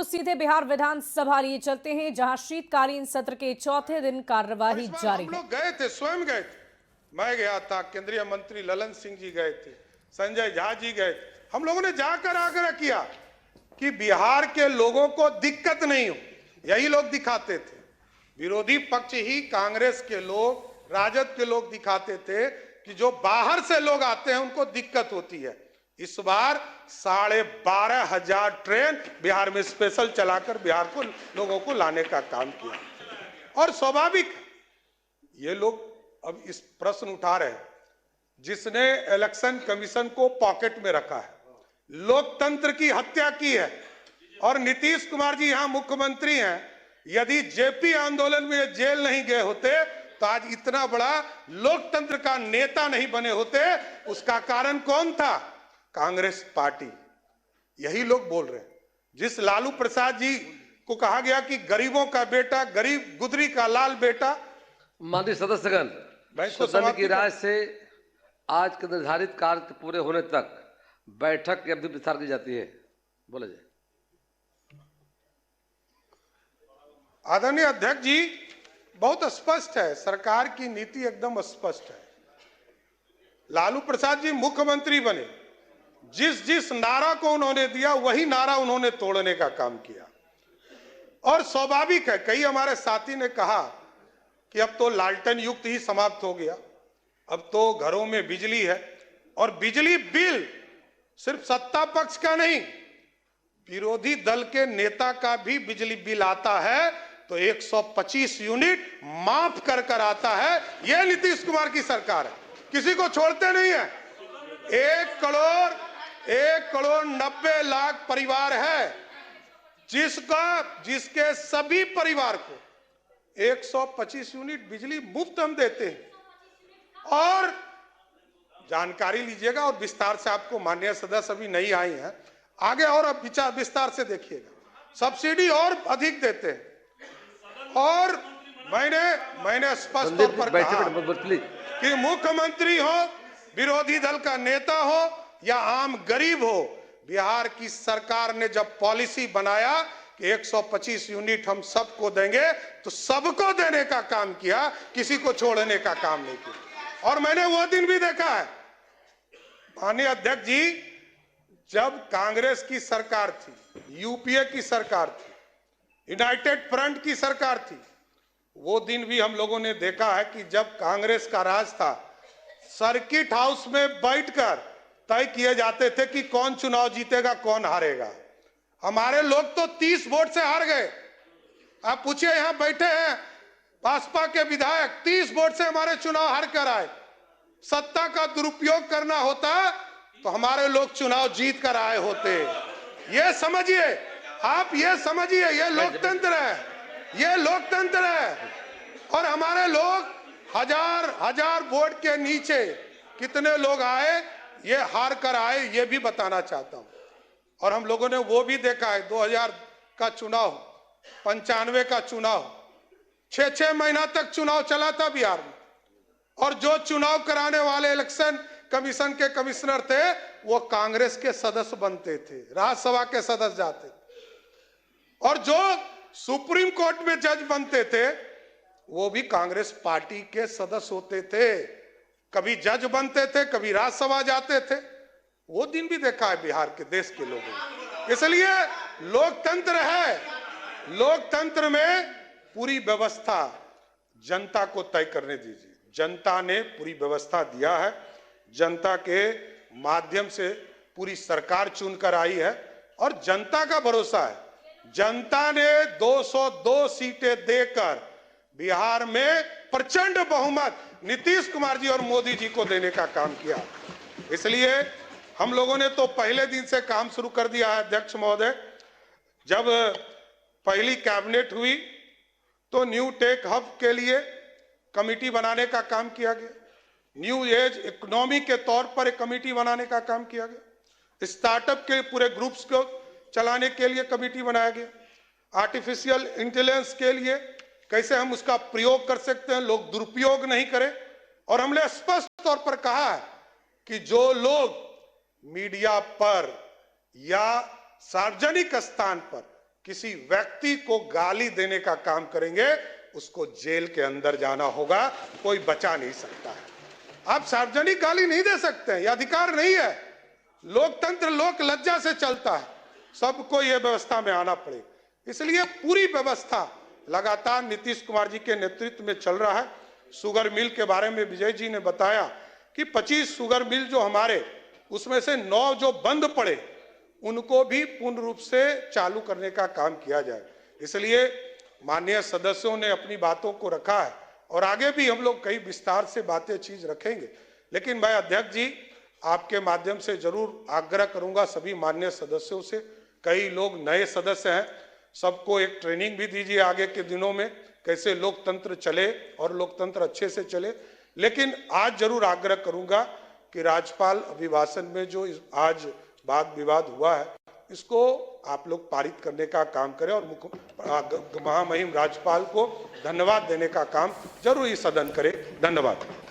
आपको सीधे बिहार विधानसभा लिए चलते हैं, जहां शीतकालीन सत्र के चौथे दिन कार्यवाही जारी है। हम लोग गए थे, स्वयं गए थे। मैं गया था, केंद्रीय मंत्री ललन सिंह जी गए थे, संजय झा जी गए थे। हम लोगों ने जाकर आग्रह किया कि बिहार के लोगों को दिक्कत नहीं हो। यही लोग दिखाते थे, विरोधी पक्ष ही कांग्रेस के लोग, राजद के लोग दिखाते थे कि जो बाहर से लोग आते हैं उनको दिक्कत होती है। इस बार 12,500 ट्रेन बिहार में स्पेशल चलाकर बिहार को लोगों को लाने का काम किया। और स्वाभाविक ये लोग अब इस प्रश्न उठा रहे हैं, जिसने इलेक्शन कमीशन को पॉकेट में रखा है, लोकतंत्र की हत्या की है। और नीतीश कुमार जी यहां मुख्यमंत्री हैं, यदि जेपी आंदोलन में जेल नहीं गए होते तो आज इतना बड़ा लोकतंत्र का नेता नहीं बने होते। उसका कारण कौन था? कांग्रेस पार्टी। यही लोग बोल रहे हैं। जिस लालू प्रसाद जी को कहा गया कि गरीबों का बेटा, गरीब गुदरी का लाल बेटा। माननीय सदस्यगण, सदन की राय से आज के निर्धारित कार्य पूरे होने तक बैठक की अवधि विस्तार की जाती है। बोले जाए। आदरणीय अध्यक्ष जी, बहुत स्पष्ट है, सरकार की नीति एकदम स्पष्ट है। लालू प्रसाद जी मुख्यमंत्री बने, जिस जिस नारा को उन्होंने दिया वही नारा उन्होंने तोड़ने का काम किया। और स्वाभाविक है, कई हमारे साथी ने कहा कि अब तो लालटेन युग ही समाप्त हो गया, अब तो घरों में बिजली है। और बिजली बिल सिर्फ सत्ता पक्ष का नहीं, विरोधी दल के नेता का भी बिजली बिल आता है तो 125 यूनिट माफ कर कर आता है। यह नीतीश कुमार की सरकार है, किसी को छोड़ते नहीं है। 1,90,00,000 परिवार है, जिसके सभी परिवार को 125 यूनिट बिजली मुफ्त हम देते हैं। और जानकारी लीजिएगा और विस्तार से, आपको माननीय सदस्य अभी नहीं आई हैं, आगे और अब विस्तार से देखिएगा। सब्सिडी और अधिक देते हैं। और मैंने स्पष्ट तौर पर कहा कि मुख्यमंत्री हो, विरोधी दल का नेता हो या आम गरीब हो, बिहार की सरकार ने जब पॉलिसी बनाया कि 125 यूनिट हम सबको देंगे, तो सबको देने का काम किया, किसी को छोड़ने का काम नहीं किया। और मैंने वो दिन भी देखा है, माननीय अध्यक्ष जी, जब कांग्रेस की सरकार थी, यूपीए की सरकार थी, यूनाइटेड फ्रंट की सरकार थी, वो दिन भी हम लोगों ने देखा है कि जब कांग्रेस का राज था, सर्किट हाउस में बैठकर तय किए जाते थे कि कौन चुनाव जीतेगा, कौन हारेगा। हमारे लोग तो 30 वोट से हार गए। आप पूछिए, यहां बैठे हैं भाजपा के विधायक, 30 वोट से हमारे चुनाव हार कर आए। सत्ता का दुरुपयोग करना होता तो हमारे लोग चुनाव जीत कर आए होते। ये समझिए, आप ये समझिए, ये लोकतंत्र है, ये लोकतंत्र है। और हमारे लोग हजार वोट के नीचे कितने लोग आए, ये हार कर आए, ये भी बताना चाहता हूं। और हम लोगों ने वो भी देखा है, 2000 का चुनाव, 95 का चुनाव, 6 महीना तक चुनाव चला था बिहार में। और जो चुनाव कराने वाले इलेक्शन कमीशन के कमिश्नर थे, वो कांग्रेस के सदस्य बनते थे, राज्यसभा के सदस्य जाते थे। और जो सुप्रीम कोर्ट में जज बनते थे, वो भी कांग्रेस पार्टी के सदस्य होते थे। कभी जज बनते थे, कभी राज्यसभा जाते थे। वो दिन भी देखा है बिहार के, देश के लोगों ने। इसलिए लोकतंत्र है, लोकतंत्र में पूरी व्यवस्था जनता को तय करने दीजिए। जनता ने पूरी व्यवस्था दिया है, जनता के माध्यम से पूरी सरकार चुनकर आई है और जनता का भरोसा है। जनता ने 202 सीटें देकर बिहार में प्रचंड बहुमत नीतीश कुमार जी और मोदी जी को देने का काम किया। इसलिए हम लोगों ने तो पहले दिन से काम शुरू कर दिया है। अध्यक्ष महोदय, जब पहली कैबिनेट हुई तो न्यू टेक हब के लिए कमेटी बनाने का काम किया गया, न्यू एज इकोनॉमी के तौर पर एक कमेटी बनाने का काम किया गया, स्टार्टअप के पूरे ग्रुप्स को चलाने के लिए कमेटी बनाया गया, आर्टिफिशियल इंटेलिजेंस के लिए कैसे हम उसका प्रयोग कर सकते हैं, लोग दुरुपयोग नहीं करें। और हमने स्पष्ट तौर पर कहा है कि जो लोग मीडिया पर या सार्वजनिक स्थान पर किसी व्यक्ति को गाली देने का काम करेंगे, उसको जेल के अंदर जाना होगा, कोई बचा नहीं सकता है। आप सार्वजनिक गाली नहीं दे सकते हैं, यह अधिकार नहीं है। लोकतंत्र लोक लज्जा से चलता है, सबको यह व्यवस्था में आना पड़े। इसलिए पूरी व्यवस्था लगातार नीतीश कुमार जी के नेतृत्व में चल रहा है। शुगर मिल के बारे में विजय जी ने बताया कि 25 शुगर मिल जो हमारे, उसमें से 9 जो बंद पड़े, उनको भी पूर्ण रूप से चालू करने का काम किया जाए। इसलिए माननीय सदस्यों ने अपनी बातों को रखा है और आगे भी हम लोग कई विस्तार से बातें चीज रखेंगे। लेकिन मैं अध्यक्ष जी आपके माध्यम से जरूर आग्रह करूंगा सभी माननीय सदस्यों से, कई लोग नए सदस्य हैं, सबको एक ट्रेनिंग भी दीजिए आगे के दिनों में कैसे लोकतंत्र चले और लोकतंत्र अच्छे से चले। लेकिन आज जरूर आग्रह करूंगा कि राज्यपाल अभिभाषण में जो आज वाद विवाद हुआ है, इसको आप लोग पारित करने का काम करें और महामहिम राज्यपाल को धन्यवाद देने का काम जरूर इस सदन करे। धन्यवाद।